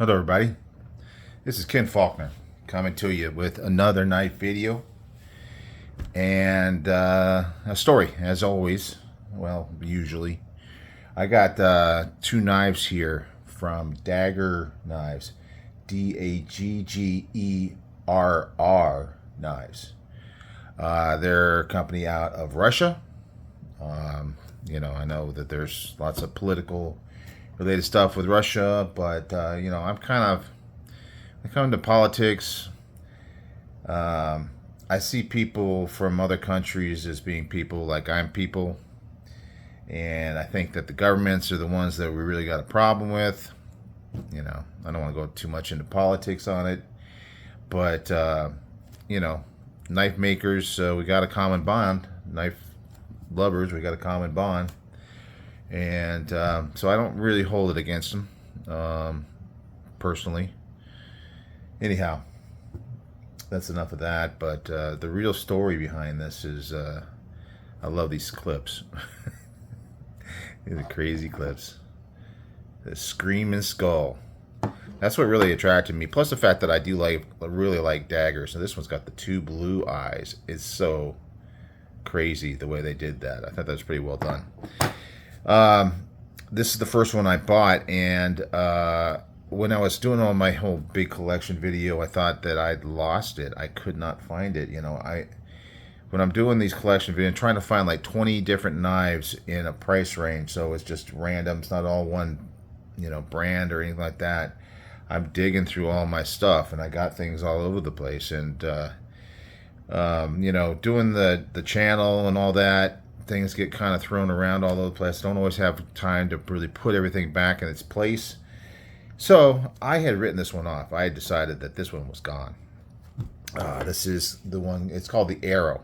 Hello everybody, this is Ken Faulkner coming to you with another knife video and a story as always. Well, usually I got two knives here from Daggerr Knives, Daggerr Knives. They're a company out of Russia. I know that there's lots of political related stuff with Russia, but I'm kind of, when it comes to politics, I see people from other countries as being people like I'm people, and I think that the governments are the ones that we really got a problem with. I don't want to go too much into politics on it, but knife makers, we got a common bond. Knife lovers, we got a common bond. And so I don't really hold it against them, personally. Anyhow, that's enough of that. But the real story behind this is I love these clips. These are crazy clips. The Screaming Skull. That's what really attracted me. Plus the fact that I do really like Daggerr. So this one's got the two blue eyes. It's so crazy the way they did that. I thought that was pretty well done. This is the first one I bought, and when I was doing all my whole big collection video, I thought that I'd lost it. I could not find it. When I'm doing these collection videos, I'm trying to find like 20 different knives in a price range, so it's just random. It's not all one, brand or anything like that. I'm digging through all my stuff, and I got things all over the place, and doing the channel and all that, things get kind of thrown around all over the place. I don't always have time to really put everything back in its place. So I had written this one off. I had decided that this one was gone. This is the one, it's called the Arrow.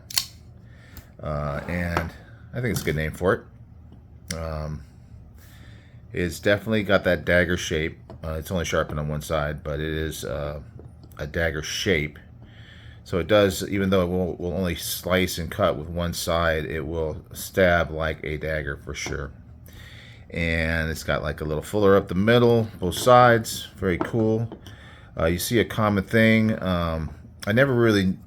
And I think it's a good name for it. It's definitely got that dagger shape. It's only sharpened on one side, but it is a dagger shape. So it does, even though it will only slice and cut with one side, it will stab like a dagger for sure. And it's got like a little fuller up the middle, both sides. Very cool. You see a common thing. I never really,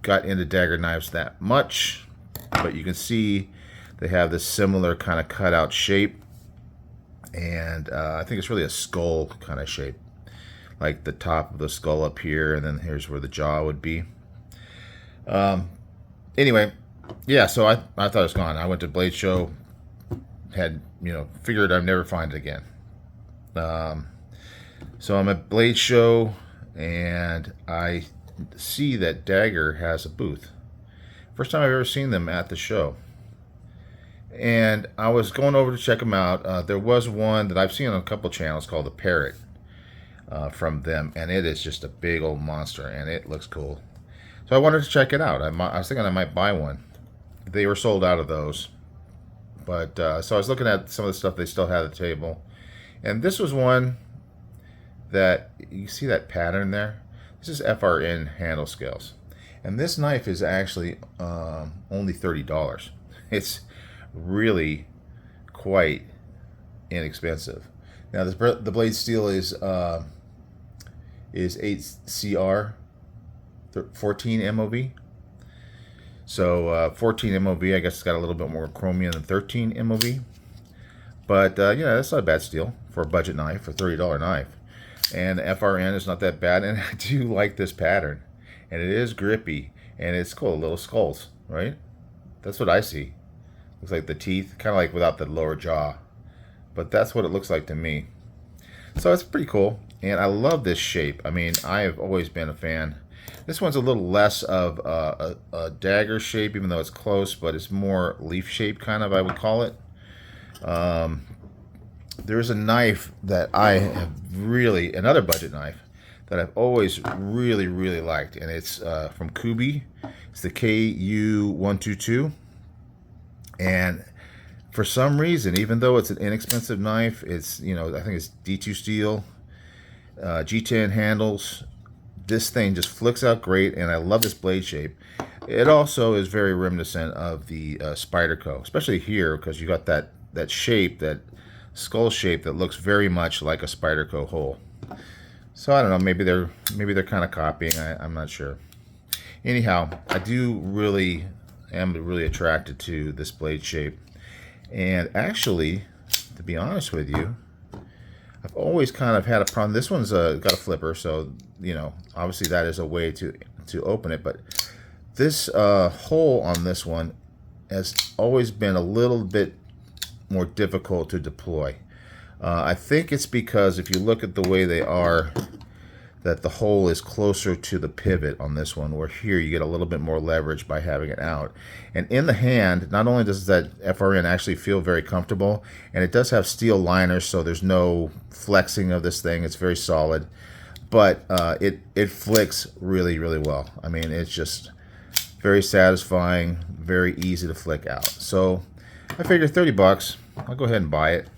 got into dagger knives that much, but you can see they have this similar kind of cutout shape. And I think it's really a skull kind of shape. Like the top of the skull up here, and then here's where the jaw would be. Anyway, yeah, so I thought it was gone. I went to Blade Show, had, figured I'd never find it again. So I'm at Blade Show, and I see that Daggerr has a booth. First time I've ever seen them at the show. And I was going over to check them out. There was one that I've seen on a couple channels called the Parrot. From them, and it is just a big old monster, and it looks cool. So I wanted to check it out. I was thinking I might buy one. They were sold out of those, but so I was looking at some of the stuff they still had at the table, and this was one that you see that pattern there. This is FRN handle scales, and this knife is actually only $30. It's really quite inexpensive. Now the blade steel is 8CR 14 MOV. So 14 MOV, I guess it's got a little bit more chromium than 13 MOV. But that's not a bad steel for a budget knife, for a $30 knife. And the FRN is not that bad, and I do like this pattern. And it is grippy, and it's cool, little skulls, right? That's what I see. Looks like the teeth, kind of like without the lower jaw. But that's what it looks like to me. So it's pretty cool, and I love this shape. I mean, I have always been a fan. This one's a little less of a dagger shape, even though it's close, but it's more leaf shape, kind of, I would call it. There's a knife that I have really, another budget knife, that I've always really, really liked, and it's from Kubi. It's the KU122, and for some reason, even though it's an inexpensive knife, it's, I think it's D2 steel, G10 handles. This thing just flicks out great, and I love this blade shape. It also is very reminiscent of the Spyderco, especially here, because you got that shape, that skull shape that looks very much like a Spyderco hole. So I don't know. Maybe they're kind of copying. I'm not sure. Anyhow, I am really attracted to this blade shape, and actually, to be honest with you, I've always kind of had a problem. This one's got a flipper, so obviously that is a way to open it. But this hole on this one has always been a little bit more difficult to deploy. I think it's because if you look at the way they are, that the hole is closer to the pivot on this one, where here you get a little bit more leverage by having it out. And in the hand, not only does that FRN actually feel very comfortable, and it does have steel liners, so there's no flexing of this thing. It's very solid, but it flicks really, really well. I mean, it's just very satisfying, very easy to flick out. So I figured 30 bucks, I'll go ahead and buy it.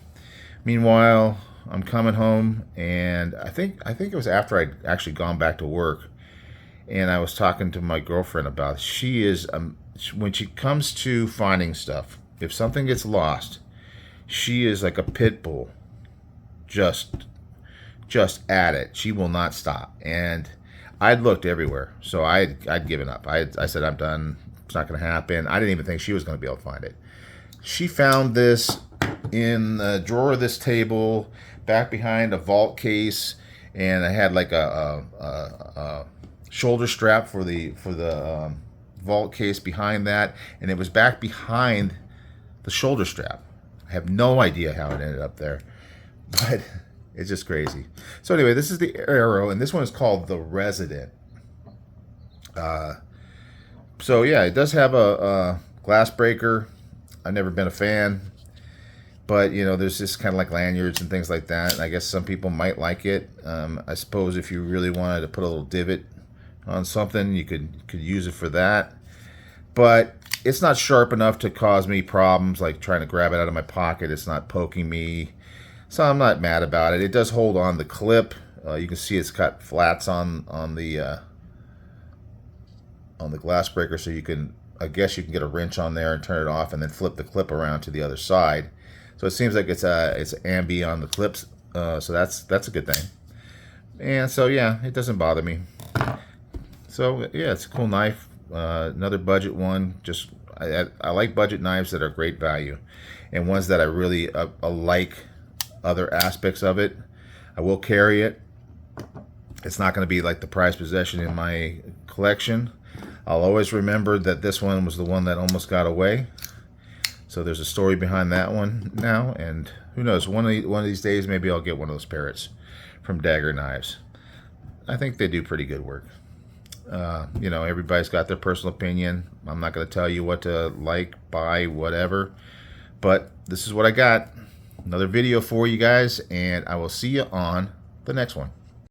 Meanwhile, I'm coming home, and I think it was after I'd actually gone back to work, and I was talking to my girlfriend about it. She is when she comes to finding stuff, if something gets lost, she is like a pit bull, just at it. She will not stop. And I'd looked everywhere, so I'd given up. I said, I'm done. It's not going to happen. I didn't even think she was going to be able to find it. She found this in the drawer of this table, back behind a vault case, and I had like a shoulder strap for the vault case behind that, and it was back behind the shoulder strap. I have no idea how it ended up there, but it's just crazy. So anyway, this is the Arrow, and this one is called the Resident. So yeah, it does have a glass breaker. I've never been a fan, but there's just kind of like lanyards and things like that, and I guess some people might like it. I suppose if you really wanted to put a little divot on something, you could use it for that, but it's not sharp enough to cause me problems like trying to grab it out of my pocket. It's not poking me, so I'm not mad about it. It does hold on the clip. You can see it's got flats on the glass breaker, so I guess you can get a wrench on there and turn it off and then flip the clip around to the other side. So it seems like it's ambi on the clips, so that's a good thing. And so yeah, it doesn't bother me. So yeah, it's a cool knife. Another budget one. Just I like budget knives that are great value, and ones that I really like other aspects of it. I will carry it. It's not going to be like the prized possession in my collection. I'll always remember that this one was the one that almost got away. So there's a story behind that one now, and who knows, one of these days maybe I'll get one of those parrots from Daggerr Knives. I think they do pretty good work. Everybody's got their personal opinion. I'm not going to tell you what to like, buy, whatever, but this is what I got. Another video for you guys, and I will see you on the next one.